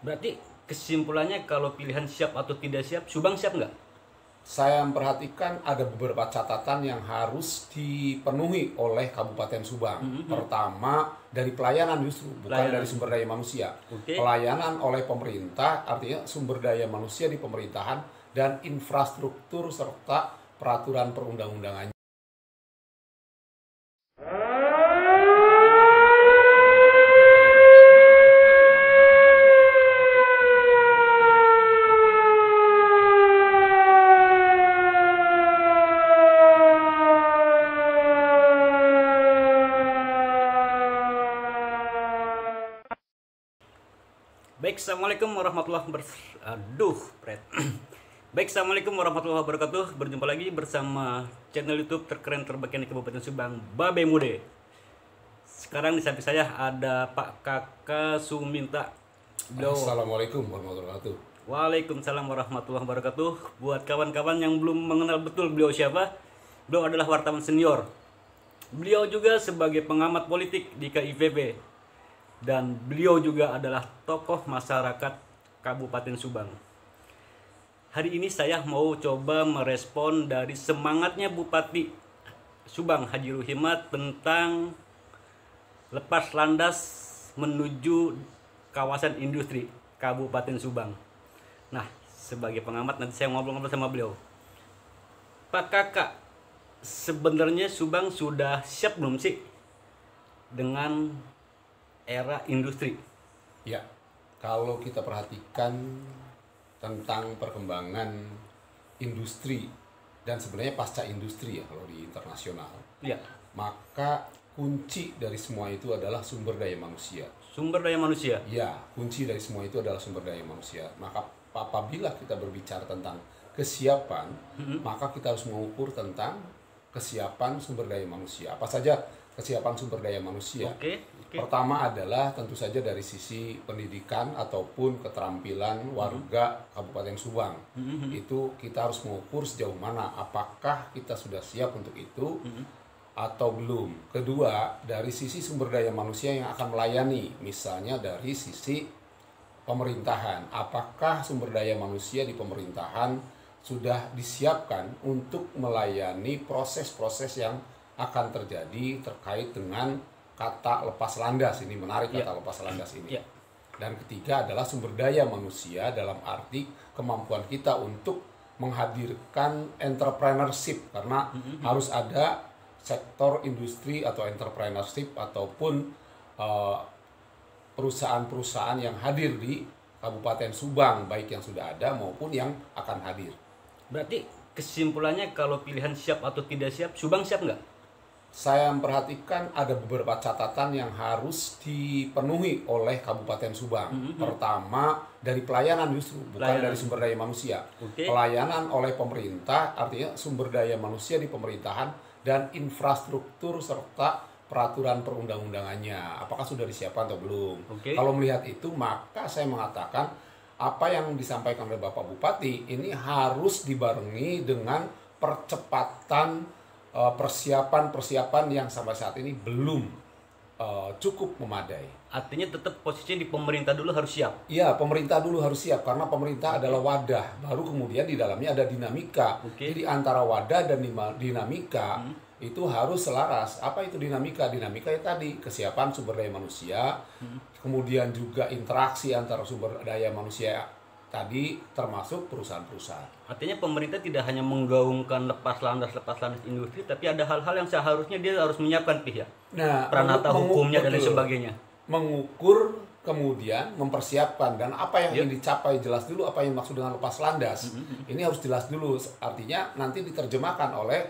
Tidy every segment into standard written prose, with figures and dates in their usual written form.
Berarti kesimpulannya kalau pilihan siap atau tidak siap, Subang siap nggak? Saya memperhatikan ada beberapa catatan yang harus dipenuhi oleh Kabupaten Subang. Pertama, dari pelayanan justru, bukan Pelayanan. dari sumber daya manusia. Oke. Pelayanan oleh pemerintah, artinya sumber daya manusia di pemerintahan, dan infrastruktur serta peraturan perundang-undangannya. Baik, assalamualaikum warahmatullahi wabarakatuh. Aduh, Pret. Baik, assalamualaikum warahmatullahi wabarakatuh. Berjumpa lagi bersama channel YouTube terkeren terbaik di Kabupaten Subang, Babe Mude. Sekarang di samping saya ada Pak Kakak Suminta. Beliau. Assalamualaikum warahmatullahi wabarakatuh. Waalaikumsalam warahmatullahi wabarakatuh. Buat kawan-kawan yang belum mengenal betul beliau siapa, beliau adalah wartawan senior. Beliau juga sebagai pengamat politik di KIVB. Dan beliau juga adalah tokoh masyarakat Kabupaten Subang. Hari ini saya mau coba merespon dari semangatnya Bupati Subang Haji Ruhimat tentang lepas landas menuju kawasan industri Kabupaten Subang. Nah, sebagai pengamat nanti saya ngobrol-ngobrol sama beliau. Pak Kakak, sebenarnya Subang sudah siap belum sih dengan era industri? Ya, kalau kita perhatikan tentang perkembangan industri dan sebenarnya pasca industri ya kalau di internasional, Ya, maka kunci dari semua itu adalah sumber daya manusia. sumber daya manusia. Ya, kunci dari semua itu adalah sumber daya manusia. Maka apabila kita berbicara tentang kesiapan, maka kita harus mengukur tentang kesiapan sumber daya manusia. Apa saja kesiapan sumber daya manusia? Oke. Pertama adalah tentu saja dari sisi pendidikan ataupun keterampilan warga Kabupaten Subang. Itu kita harus mengukur sejauh mana apakah kita sudah siap untuk itu atau belum. Kedua, dari sisi sumber daya manusia yang akan melayani, misalnya dari sisi pemerintahan. Apakah sumber daya manusia di pemerintahan sudah disiapkan untuk melayani proses-proses yang akan terjadi terkait dengan kata lepas landas. Ini menarik kata lepas landas ini. Ya. Dan ketiga adalah sumber daya manusia dalam arti kemampuan kita untuk menghadirkan entrepreneurship, karena harus ada sektor industri atau entrepreneurship ataupun perusahaan-perusahaan yang hadir di Kabupaten Subang, baik yang sudah ada maupun yang akan hadir. Berarti kesimpulannya kalau pilihan siap atau tidak siap, Subang siap nggak? Saya memperhatikan ada beberapa catatan yang harus dipenuhi oleh Kabupaten Subang. Pertama, dari pelayanan justru, bukan Pelayanan. dari sumber daya manusia. Oke. Pelayanan oleh pemerintah, artinya sumber daya manusia di pemerintahan dan infrastruktur serta peraturan perundang-undangannya. Apakah sudah disiapkan atau belum? Oke. Kalau melihat itu, maka saya mengatakan apa yang disampaikan oleh Bapak Bupati ini harus dibarengi dengan percepatan persiapan-persiapan yang sampai saat ini belum cukup memadai. Artinya tetap posisinya di pemerintah dulu harus siap. Iya, pemerintah dulu harus siap karena pemerintah adalah wadah. Baru kemudian di dalamnya ada dinamika. Oke. Jadi antara wadah dan dinamika itu harus selaras. Apa itu dinamika? Dinamika ya tadi kesiapan sumber daya manusia, kemudian juga interaksi antara sumber daya manusia tadi termasuk perusahaan-perusahaan. Artinya pemerintah tidak hanya menggaungkan lepas landas industri, tapi ada hal-hal yang seharusnya dia harus menyiapkan pihak. Nah, Pranata hukumnya dan lain betul. sebagainya. Mengukur, kemudian mempersiapkan, dan apa yang ingin dicapai jelas dulu. Apa yang maksud dengan lepas landas ini harus jelas dulu, artinya nanti diterjemahkan oleh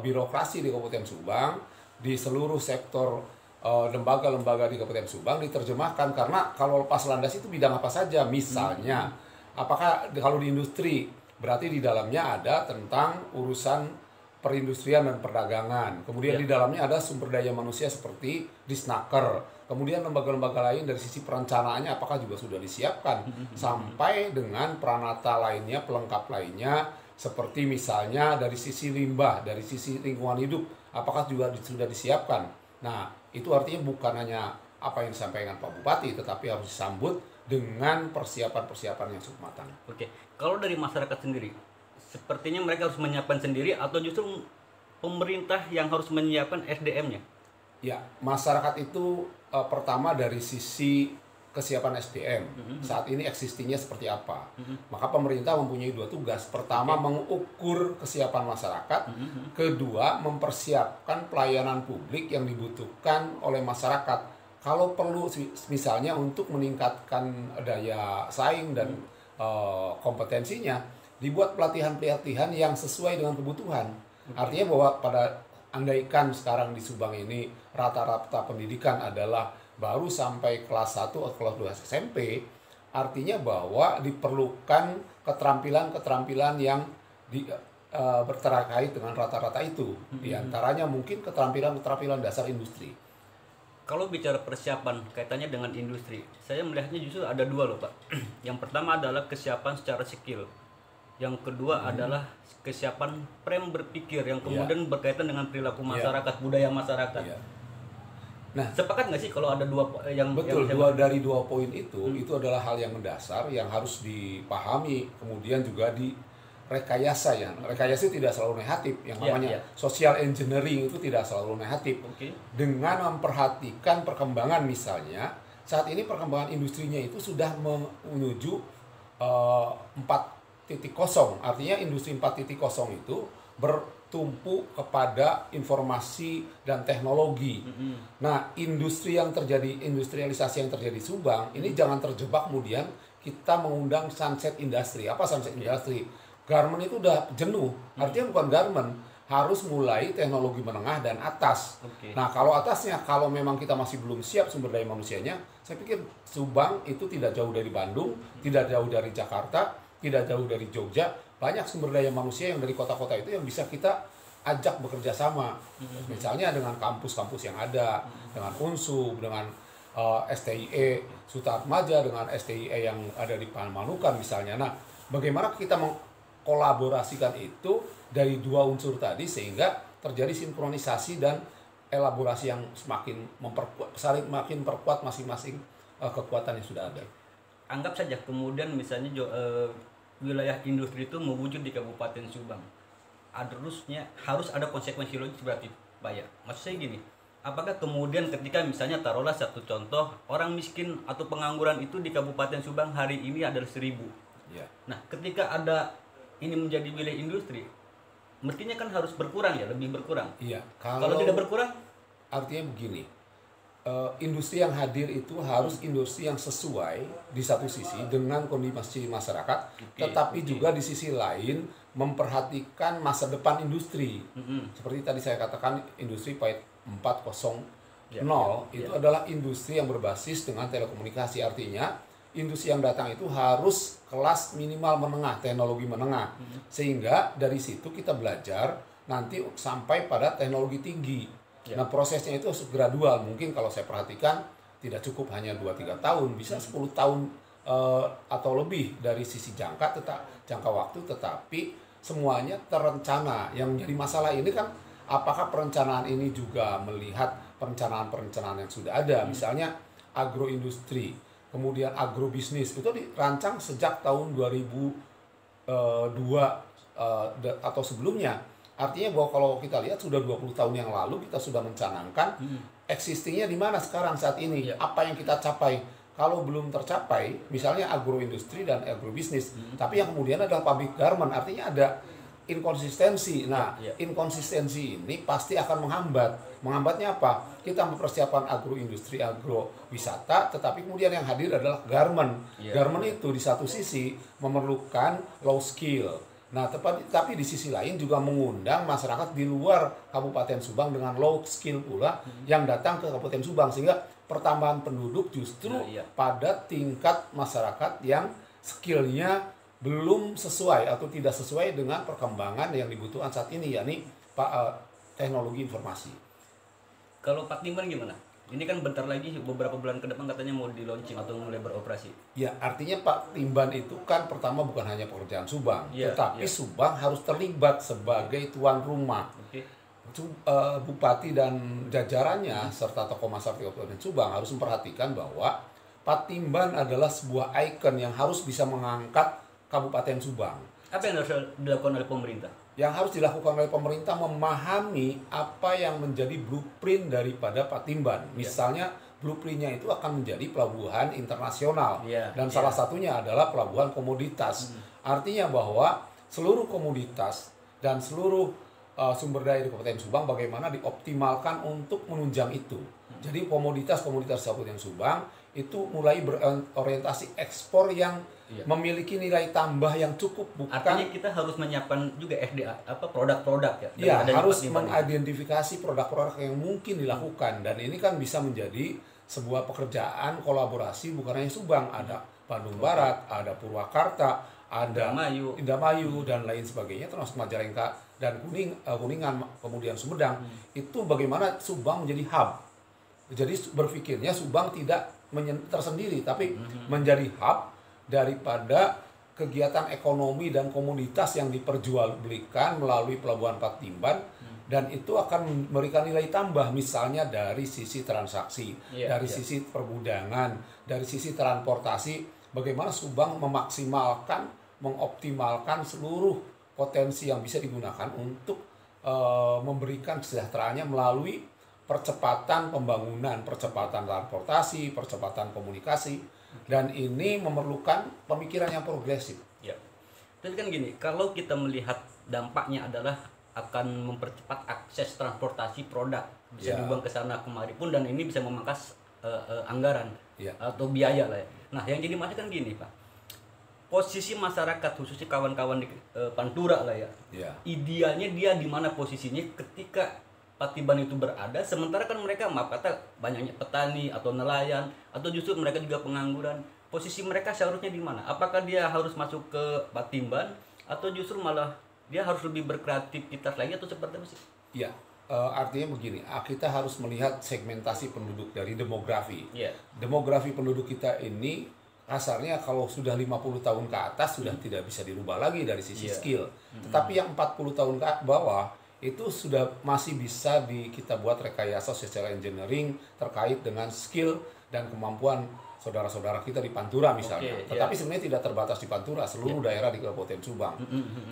birokrasi di Kabupaten Subang, di seluruh sektor lembaga-lembaga di Kabupaten Subang diterjemahkan. Karena kalau lepas landas itu bidang apa saja, misalnya apakah kalau di industri berarti di dalamnya ada tentang urusan perindustrian dan perdagangan. Kemudian di dalamnya ada sumber daya manusia seperti Disnaker. Kemudian lembaga-lembaga lain dari sisi perencanaannya apakah juga sudah disiapkan. Sampai dengan pranata lainnya, pelengkap lainnya, seperti misalnya dari sisi limbah, dari sisi lingkungan hidup, apakah juga sudah disiapkan. Nah, itu artinya bukan hanya apa yang disampaikan Pak Bupati, tetapi harus disambut dengan persiapan-persiapan yang cukup matang. Oke, kalau dari masyarakat sendiri, sepertinya mereka harus menyiapkan sendiri atau justru pemerintah yang harus menyiapkan SDM-nya? Ya, masyarakat itu pertama dari sisi kesiapan SDM. Saat ini existingnya seperti apa. Maka pemerintah mempunyai dua tugas. Pertama, mengukur kesiapan masyarakat. Kedua, mempersiapkan pelayanan publik yang dibutuhkan oleh masyarakat. Kalau perlu misalnya untuk meningkatkan daya saing dan kompetensinya, dibuat pelatihan-pelatihan yang sesuai dengan kebutuhan. Artinya bahwa andaikan sekarang di Subang ini rata-rata pendidikan adalah baru sampai kelas 1 atau kelas 2 SMP, artinya bahwa diperlukan keterampilan-keterampilan yang berterkait dengan rata-rata itu. Di antaranya mungkin keterampilan-keterampilan dasar industri. Kalau bicara persiapan kaitannya dengan industri, saya melihatnya justru ada dua loh Pak. Yang pertama adalah kesiapan secara skill. Yang kedua adalah kesiapan frame berpikir yang kemudian berkaitan dengan perilaku masyarakat, budaya masyarakat. Nah, sepakat nggak sih kalau ada dua yang betul, dari dua poin itu adalah hal yang mendasar yang harus dipahami, kemudian juga rekayasa ya. Rekayasa tidak selalu negatif, yang namanya social engineering itu tidak selalu negatif. Dengan memperhatikan perkembangan, misalnya saat ini perkembangan industrinya itu sudah menuju 4.0, artinya industri 4.0 itu bertumpu kepada informasi dan teknologi. Nah, industrialisasi yang terjadi di Subang ini jangan terjebak kemudian kita mengundang sunset industry. Apa sunset industry? Garment itu udah jenuh, artinya bukan garment, harus mulai teknologi menengah dan atas. Nah, kalau atasnya, kalau memang kita masih belum siap sumber daya manusianya, saya pikir Subang itu tidak jauh dari Bandung, tidak jauh dari Jakarta, tidak jauh dari Jogja, banyak sumber daya manusia yang dari kota-kota itu yang bisa kita ajak bekerja sama. Misalnya dengan kampus-kampus yang ada, dengan UNSUB, dengan STIE Sutatmaja, dengan STIE yang ada di Pamanukan misalnya. Nah, bagaimana kita kolaborasikan itu dari dua unsur tadi sehingga terjadi sinkronisasi dan elaborasi yang semakin saling makin perkuat masing-masing kekuatan yang sudah ada. Anggap saja kemudian misalnya wilayah industri itu mewujud di Kabupaten Subang. Harus ada konsekuensi logis berarti Pak ya. Maksud saya gini, apakah kemudian ketika misalnya taruhlah satu contoh orang miskin atau pengangguran itu di Kabupaten Subang hari ini adalah 1.000. Nah, ketika ada ini menjadi wilayah industri, mestinya kan harus berkurang ya, lebih berkurang. Kalau tidak berkurang, artinya begini, industri yang hadir itu harus industri yang sesuai di satu sisi dengan kondisi masyarakat, tetapi juga di sisi lain memperhatikan masa depan industri. Seperti tadi saya katakan, industri 4.0 itu adalah industri yang berbasis dengan telekomunikasi, artinya industri yang datang itu harus kelas minimal menengah, teknologi menengah. Sehingga dari situ kita belajar nanti sampai pada teknologi tinggi. Nah, prosesnya itu gradual. Mungkin kalau saya perhatikan tidak cukup hanya 2-3 tahun, bisa 10 tahun atau lebih dari sisi jangka waktu, tetapi semuanya terencana. Yang menjadi masalah ini kan apakah perencanaan ini juga melihat perencanaan-perencanaan yang sudah ada, misalnya agroindustri, kemudian agrobisnis itu dirancang sejak tahun 2002 atau sebelumnya. Artinya bahwa kalau kita lihat sudah 20 tahun yang lalu kita sudah mencanangkan existingnya di mana sekarang saat ini, apa yang kita capai. Kalau belum tercapai, misalnya agroindustri dan agrobisnis, tapi yang kemudian adalah pabrik garment, artinya ada inkonsistensi. Nah, inkonsistensi ini pasti akan menghambat. Menghambatnya apa? Kita mempersiapkan agroindustri, agrowisata, tetapi kemudian yang hadir adalah garment. Garment itu di satu sisi memerlukan low skill. Nah, tapi di sisi lain juga mengundang masyarakat di luar Kabupaten Subang dengan low skill pula yang datang ke Kabupaten Subang, sehingga pertambahan penduduk justru pada tingkat masyarakat yang skillnya belum sesuai atau tidak sesuai dengan perkembangan yang dibutuhkan saat ini, yakni teknologi informasi. Kalau Pak Timban gimana? Ini kan bentar lagi beberapa bulan ke depan katanya mau di launching atau mulai beroperasi. Ya, artinya Pak Timban itu kan pertama bukan hanya pekerjaan Subang, tetapi Subang harus terlibat sebagai tuan rumah. Bupati dan jajarannya serta tokoh masyarakat Kabupaten Subang harus memperhatikan bahwa Patimban adalah sebuah ikon yang harus bisa mengangkat Kabupaten Subang. Apa yang harus dilakukan oleh pemerintah? Yang harus dilakukan oleh pemerintah memahami apa yang menjadi blueprint daripada Patimban. Misalnya blueprintnya itu akan menjadi pelabuhan internasional dan salah satunya adalah pelabuhan komoditas. Artinya bahwa seluruh komoditas dan seluruh sumber daya di Kabupaten Subang bagaimana dioptimalkan untuk menunjang itu. Jadi komoditas-komoditas Kabupaten Subang itu mulai berorientasi ekspor yang memiliki nilai tambah yang cukup, bukan. Artinya kita harus menyiapkan juga SDA produk-produk ya. Ya, harus mengidentifikasi produk-produk yang mungkin dilakukan dan ini kan bisa menjadi sebuah pekerjaan kolaborasi bukan hanya Subang, ada Bandung Barat, ada Purwakarta, ada Indramayu dan lain sebagainya termasuk Majalengka dan Kuningan kemudian Sumedang. Itu bagaimana Subang menjadi hub. Jadi berpikirnya Subang tidak tersendiri tapi menjadi hub daripada kegiatan ekonomi dan komoditas yang diperjualbelikan melalui pelabuhan Patimban dan itu akan memberikan nilai tambah misalnya dari sisi transaksi, dari sisi pergudangan, dari sisi transportasi, bagaimana Subang memaksimalkan, mengoptimalkan seluruh potensi yang bisa digunakan untuk memberikan kesejahteraannya melalui percepatan pembangunan, percepatan transportasi, percepatan komunikasi, dan ini memerlukan pemikiran yang progresif. Ya. Tapi kan gini, kalau kita melihat dampaknya adalah akan mempercepat akses transportasi produk, bisa dibuang ke sana kemari pun dan ini bisa memangkas anggaran atau biaya lah ya. Nah, yang jadi masalah kan gini, Pak. Posisi masyarakat khususnya kawan-kawan di Pantura lah ya. Idealnya dia di mana posisinya ketika Patimban itu berada, sementara kan mereka maaf kata banyaknya petani atau nelayan atau justru mereka juga pengangguran. Posisi mereka seharusnya di mana? Apakah dia harus masuk ke Patimban atau justru malah dia harus lebih berkreativitas lagi atau seperti apa sih? Ya, artinya begini, kita harus melihat segmentasi penduduk dari demografi. Demografi penduduk kita ini kasarnya kalau sudah 50 tahun ke atas sudah tidak bisa dirubah lagi dari sisi skill. Tetapi yang 40 tahun ke bawah itu sudah masih bisa kita buat rekayasa secara engineering terkait dengan skill dan kemampuan saudara-saudara kita di Pantura misalnya. Tetapi sebenarnya tidak terbatas di Pantura, seluruh daerah di Kabupaten Subang.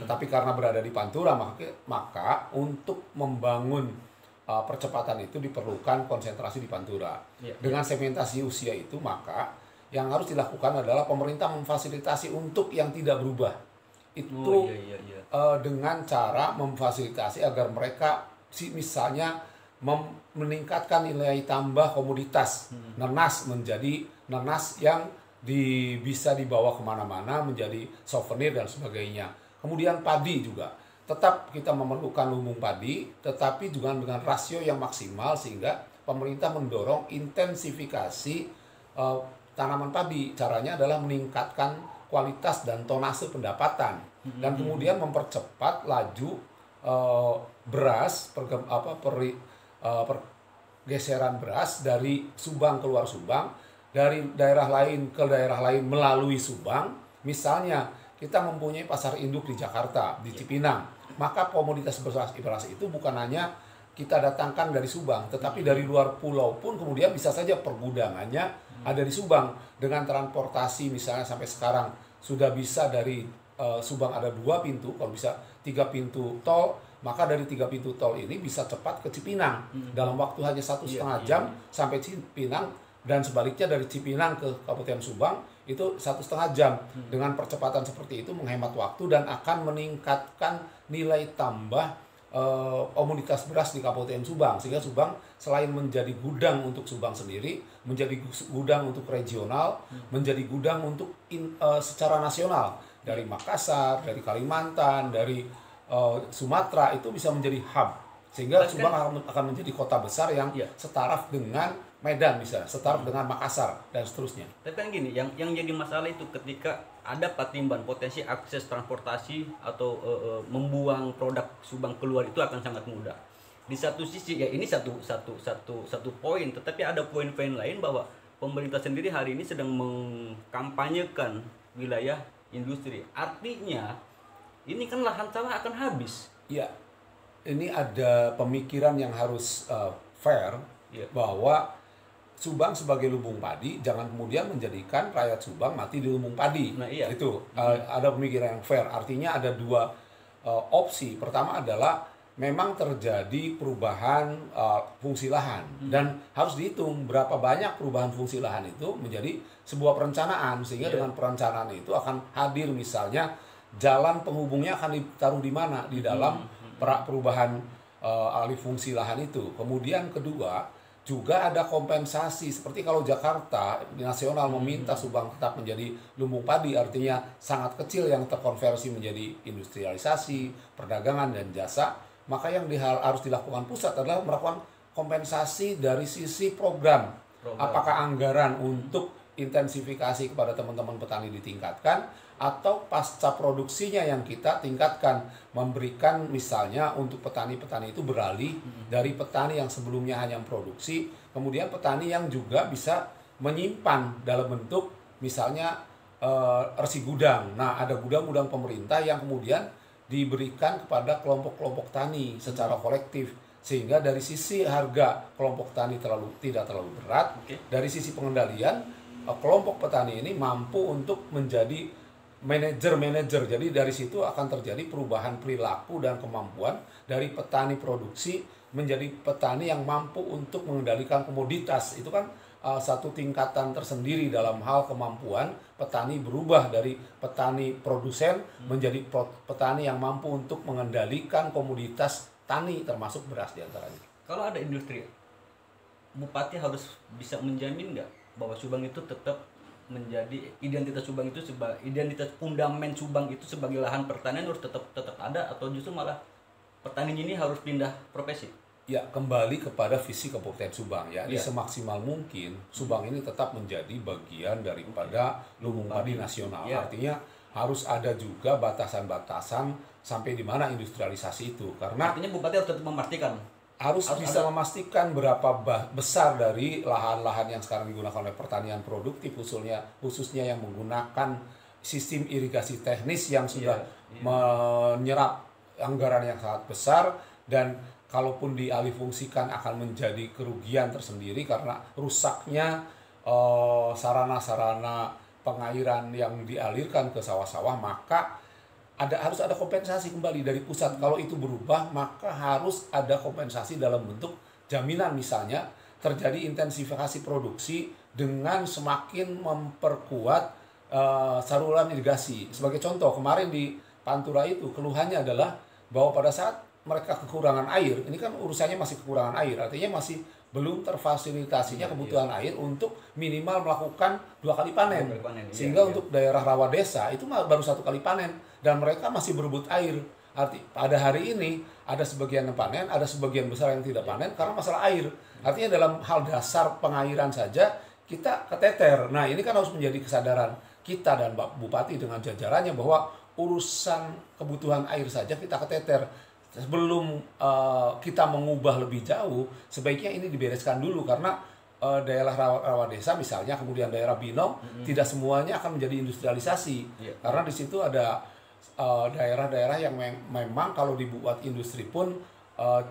Tetapi karena berada di Pantura maka untuk membangun percepatan itu diperlukan konsentrasi di Pantura. Dengan segmentasi usia itu maka yang harus dilakukan adalah pemerintah memfasilitasi untuk yang tidak berubah. Itu dengan cara memfasilitasi agar mereka misalnya meningkatkan nilai tambah komoditas nanas menjadi nanas yang bisa dibawa kemana-mana menjadi souvenir dan sebagainya. Kemudian padi juga tetap kita memerlukan lumbung padi tetapi juga dengan rasio yang maksimal sehingga pemerintah mendorong intensifikasi tanaman padi. Caranya adalah meningkatkan kualitas dan tonase pendapatan dan kemudian mempercepat laju beras pergeseran beras dari Subang keluar Subang, dari daerah lain ke daerah lain melalui Subang. Misalnya kita mempunyai pasar induk di Jakarta, di Cipinang, maka komoditas beras itu bukan hanya kita datangkan dari Subang, tetapi dari luar pulau pun kemudian bisa saja pergudangannya ada di Subang dengan transportasi misalnya sampai sekarang sudah bisa dari Subang ada 2 pintu, kalau bisa 3 pintu tol, maka dari 3 pintu tol ini bisa cepat ke Cipinang dalam waktu hanya 1,5 jam sampai Cipinang dan sebaliknya dari Cipinang ke Kabupaten Subang itu 1,5 jam. Dengan percepatan seperti itu menghemat waktu dan akan meningkatkan nilai tambah komoditas beras di Kabupaten Subang sehingga Subang selain menjadi gudang untuk Subang sendiri menjadi gudang untuk regional, menjadi gudang untuk secara nasional dari Makassar, dari Kalimantan, dari Sumatera itu bisa menjadi hub sehingga Subang akan menjadi kota besar yang setaraf dengan Medan misalnya, setaraf dengan Makassar dan seterusnya. Tapi kan gini, yang jadi masalah itu ketika ada Patimban, potensi akses transportasi atau membuang produk Subang keluar itu akan sangat mudah. Di satu sisi ya ini satu poin, tetapi ada poin-poin lain bahwa pemerintah sendiri hari ini sedang mengkampanyekan wilayah industri. Artinya ini kan lahan sawah akan habis. Iya. Ini ada pemikiran yang harus fair bahwa Subang sebagai lumbung padi, jangan kemudian menjadikan rakyat Subang mati di lumbung padi. Nah, iya. Itu ada pemikiran yang fair. Artinya ada dua opsi. Pertama adalah memang terjadi perubahan fungsi lahan dan harus dihitung berapa banyak perubahan fungsi lahan itu menjadi sebuah perencanaan, sehingga dengan perencanaan itu akan hadir misalnya jalan penghubungnya akan ditaruh di mana di dalam perubahan alih fungsi lahan itu. Kemudian kedua, juga ada kompensasi, seperti kalau Jakarta nasional meminta Subang tetap menjadi lumbung padi, artinya sangat kecil yang terkonversi menjadi industrialisasi, perdagangan dan jasa, maka yang harus dilakukan pusat adalah melakukan kompensasi dari sisi program. Apakah anggaran untuk intensifikasi kepada teman-teman petani ditingkatkan, atau pasca produksinya yang kita tingkatkan, memberikan misalnya untuk petani-petani itu beralih dari petani yang sebelumnya hanya produksi, kemudian petani yang juga bisa menyimpan dalam bentuk misalnya resi gudang. Nah, ada gudang-gudang pemerintah yang kemudian diberikan kepada kelompok-kelompok tani secara kolektif, sehingga dari sisi harga kelompok tani tidak terlalu berat, dari sisi pengendalian kelompok petani ini mampu untuk menjadi manajer. Jadi dari situ akan terjadi perubahan perilaku dan kemampuan dari petani produksi menjadi petani yang mampu untuk mengendalikan komoditas. Itu kan satu tingkatan tersendiri dalam hal kemampuan petani berubah dari petani produsen menjadi petani yang mampu untuk mengendalikan komoditas tani, termasuk beras diantaranya. Kalau ada industri, bupati harus bisa menjamin nggak bahwa Subang itu tetap menjadi identitas Subang itu sebagai identitas fundament Subang itu sebagai lahan pertanian harus tetap ada, atau justru malah petani ini harus pindah profesi? Ya, kembali kepada visi kabupaten Subang ya. Semaksimal mungkin Subang ini tetap menjadi bagian daripada lumbung padi nasional. Artinya harus ada juga batasan-batasan sampai di mana industrialisasi itu, karena artinya bupati harus tetap memastikan harus bisa memastikan berapa besar dari lahan-lahan yang sekarang digunakan oleh pertanian produktif, khususnya yang menggunakan sistem irigasi teknis yang sudah menyerap anggaran yang sangat besar, dan kalaupun dialihfungsikan akan menjadi kerugian tersendiri karena rusaknya sarana-sarana pengairan yang dialirkan ke sawah-sawah. Maka harus ada kompensasi kembali dari pusat. Kalau itu berubah, maka harus ada kompensasi dalam bentuk jaminan, misalnya terjadi intensifikasi produksi dengan semakin memperkuat saluran irigasi. Sebagai contoh, kemarin di Pantura itu keluhannya adalah bahwa pada saat mereka kekurangan air, ini kan urusannya masih kekurangan air, artinya masih belum terfasilitasinya kebutuhan air untuk minimal melakukan 2 kali panen. Sehingga untuk daerah rawa desa itu baru 1 kali panen, dan mereka masih berebut air. Pada hari ini ada sebagian yang panen, ada sebagian besar yang tidak panen karena masalah air. Artinya dalam hal dasar pengairan saja kita keteter. Nah, ini kan harus menjadi kesadaran kita dan Pak Bupati dengan jajarannya bahwa urusan kebutuhan air saja kita keteter. Sebelum kita mengubah lebih jauh, sebaiknya ini dibereskan dulu, karena daerah rawa desa misalnya, kemudian daerah Binong, tidak semuanya akan menjadi industrialisasi. Karena di situ ada daerah-daerah yang memang kalau dibuat industri pun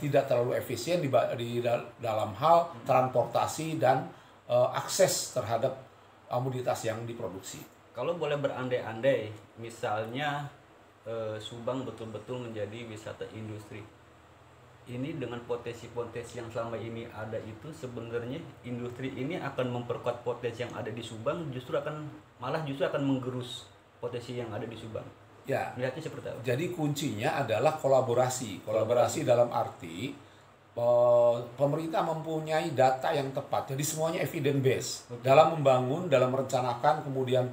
tidak terlalu efisien di dalam hal transportasi dan akses terhadap komoditas yang diproduksi. Kalau boleh berandai-andai, misalnya Subang betul-betul menjadi wisata industri. Ini dengan potensi-potensi yang selama ini ada itu, sebenarnya industri ini akan memperkuat potensi yang ada di Subang, justru akan menggerus potensi yang ada di Subang. Ya. Melihatnya seperti apa? Jadi kuncinya adalah kolaborasi. Kolaborasi dalam arti pemerintah mempunyai data yang tepat. Jadi semuanya evidence based. Dalam membangun, dalam merencanakan, kemudian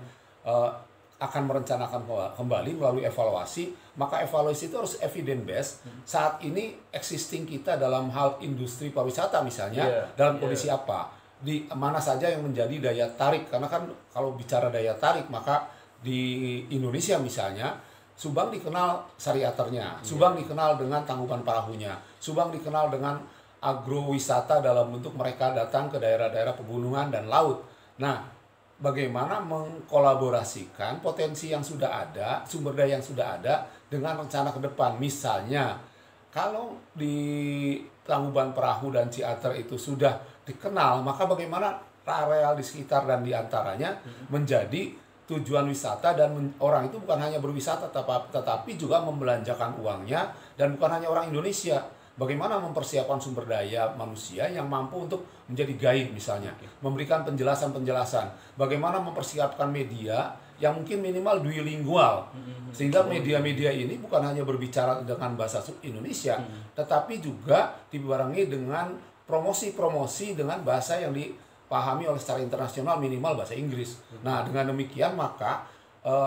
akan merencanakan kembali melalui evaluasi, maka evaluasi itu harus evidence based. Saat ini existing kita dalam hal industri pariwisata misalnya, dalam kondisi apa, di mana saja yang menjadi daya tarik. Karena kan kalau bicara daya tarik, maka di Indonesia misalnya, Subang dikenal sariaternya, Subang dikenal dengan tangkuban perahunya, Subang dikenal dengan agrowisata dalam bentuk mereka datang ke daerah-daerah pegunungan dan laut. Nah, bagaimana mengkolaborasikan potensi yang sudah ada, sumber daya yang sudah ada dengan rencana ke depan. Misalnya, kalau di Tangkuban Perahu dan Ciater itu sudah dikenal, maka bagaimana areal di sekitar dan di antaranya menjadi tujuan wisata, dan orang itu bukan hanya berwisata tetapi juga membelanjakan uangnya, dan bukan hanya orang Indonesia. Bagaimana mempersiapkan sumber daya manusia yang mampu untuk menjadi guide misalnya, memberikan penjelasan-penjelasan, bagaimana mempersiapkan media yang mungkin minimal bilingual, sehingga media-media ini bukan hanya berbicara dengan bahasa Indonesia, tetapi juga dibarengi dengan promosi-promosi dengan bahasa yang dipahami oleh secara internasional, minimal bahasa Inggris. Nah, dengan demikian maka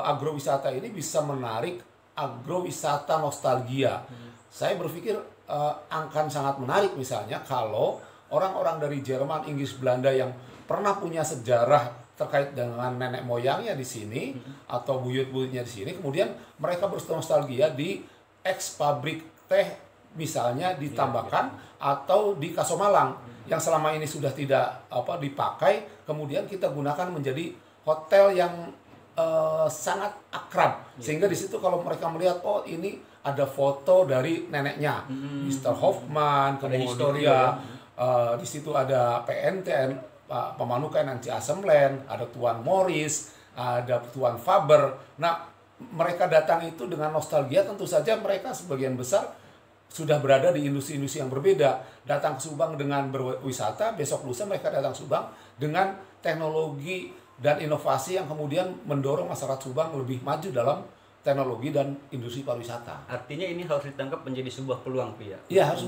agrowisata ini bisa menarik agrowisata nostalgia. Saya berpikir akan sangat menarik misalnya kalau orang-orang dari Jerman, Inggris, Belanda yang pernah punya sejarah terkait dengan nenek moyangnya di sini atau buyut-buyutnya di sini, kemudian mereka bernostalgia di ex pabrik teh misalnya ditambahkan atau di Kasomalang yang selama ini sudah tidak dipakai, kemudian kita gunakan menjadi hotel yang sangat akrab, sehingga di situ kalau mereka melihat, oh ini ada foto dari neneknya, Mr. Hoffman, kemudian di situ ada PNTN, Pemanukan Nancy Assemblend, ada Tuan Morris, ada Tuan Faber. Nah, mereka datang itu dengan nostalgia, tentu saja mereka sebagian besar sudah berada di industri-industri yang berbeda. Datang ke Subang dengan berwisata, besok lusa mereka datang ke Subang dengan teknologi dan inovasi yang kemudian mendorong masyarakat Subang lebih maju dalam teknologi dan industri pariwisata. Artinya ini harus ditangkap menjadi sebuah peluang, Pia. Iya, harus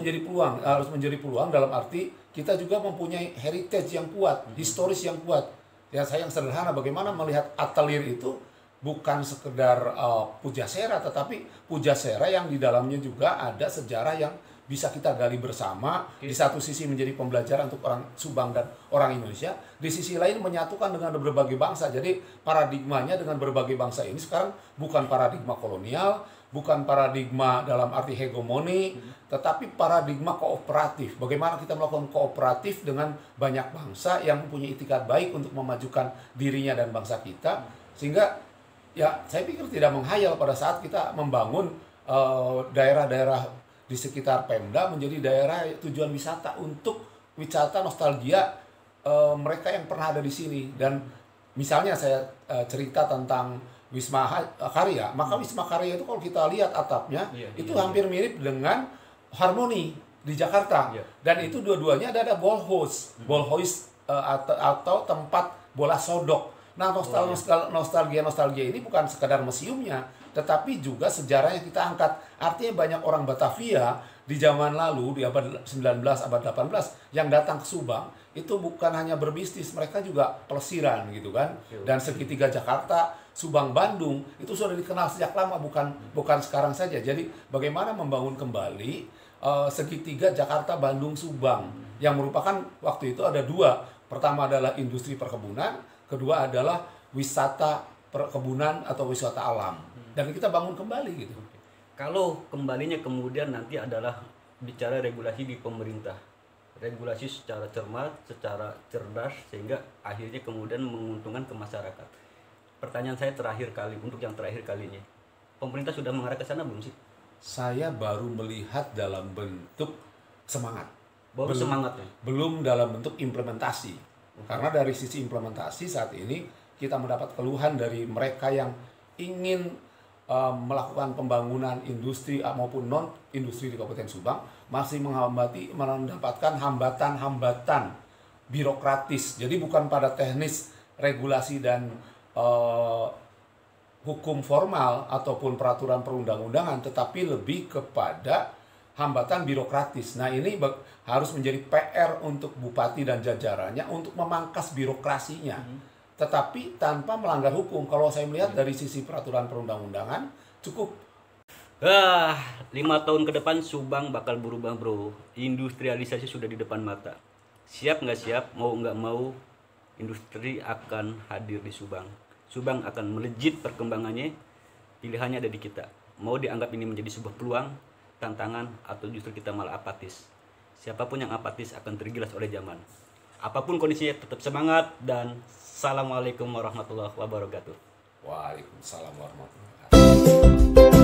menjadi peluang dalam arti kita juga mempunyai heritage yang kuat, historis yang kuat. Ya, saya yang sederhana, bagaimana melihat Atelier itu bukan sekedar pujasera, tetapi pujasera yang di dalamnya juga ada sejarah yang bisa kita gali bersama. Di satu sisi menjadi pembelajaran untuk orang Subang dan orang Indonesia, di sisi lain menyatukan dengan berbagai bangsa. Jadi paradigmanya dengan berbagai bangsa ini sekarang bukan paradigma kolonial, bukan paradigma dalam arti hegemoni, tetapi paradigma kooperatif. Bagaimana kita melakukan kooperatif dengan banyak bangsa yang mempunyai itikat baik untuk memajukan dirinya dan bangsa kita, sehingga ya saya pikir tidak menghayal pada saat kita membangun daerah-daerah di sekitar Pemda menjadi daerah tujuan wisata untuk wisata nostalgia mereka yang pernah ada di sini. Dan misalnya saya cerita tentang Wisma Karya, maka Wisma Karya itu kalau kita lihat atapnya itu hampir mirip dengan Harmoni di Jakarta. Dan itu dua-duanya ada ball house atau tempat bola sodok. Nah, nostalgia ini bukan sekadar museumnya, tetapi juga sejarah yang kita angkat. Artinya banyak orang Batavia di zaman lalu, di abad 19, abad 18, yang datang ke Subang, itu bukan hanya berbisnis, mereka juga pelesiran gitu kan. Dan segitiga Jakarta, Subang, Bandung, itu sudah dikenal sejak lama, bukan sekarang saja. Jadi bagaimana membangun kembali segitiga Jakarta, Bandung, Subang, yang merupakan waktu itu ada dua. Pertama adalah industri perkebunan, kedua adalah wisata perkebunan atau wisata alam. Dan kita bangun kembali gitu. Kalau kembalinya kemudian nanti adalah bicara regulasi di pemerintah. Regulasi secara cermat, secara cerdas, sehingga akhirnya kemudian menguntungkan ke masyarakat. Pertanyaan saya untuk yang terakhir kalinya. Pemerintah sudah mengarah ke sana belum sih? Saya baru melihat dalam bentuk semangat. Belum dalam bentuk implementasi. Karena dari sisi implementasi saat ini kita mendapat keluhan dari mereka yang ingin melakukan pembangunan industri maupun non industri di Kabupaten Subang masih mendapatkan hambatan-hambatan birokratis. Jadi bukan pada teknis regulasi dan hukum formal ataupun peraturan perundang-undangan, tetapi lebih kepada hambatan birokratis. Nah, ini harus menjadi PR untuk bupati dan jajarannya untuk memangkas birokrasinya. Tetapi tanpa melanggar hukum. Kalau saya melihat dari sisi peraturan perundang-undangan cukup. 5 tahun ke depan Subang bakal berubah, bro. Industrialisasi sudah di depan mata. Siap nggak siap, mau nggak mau, industri akan hadir di Subang. Subang akan melejit perkembangannya. Pilihannya ada di kita. Mau dianggap ini menjadi sebuah peluang, tantangan, atau justru kita malah apatis. Siapapun yang apatis akan tergilas oleh zaman. Apapun kondisinya, tetap semangat, dan Assalamualaikum warahmatullahi wabarakatuh. Waalaikumsalam warahmatullahi wabarakatuh.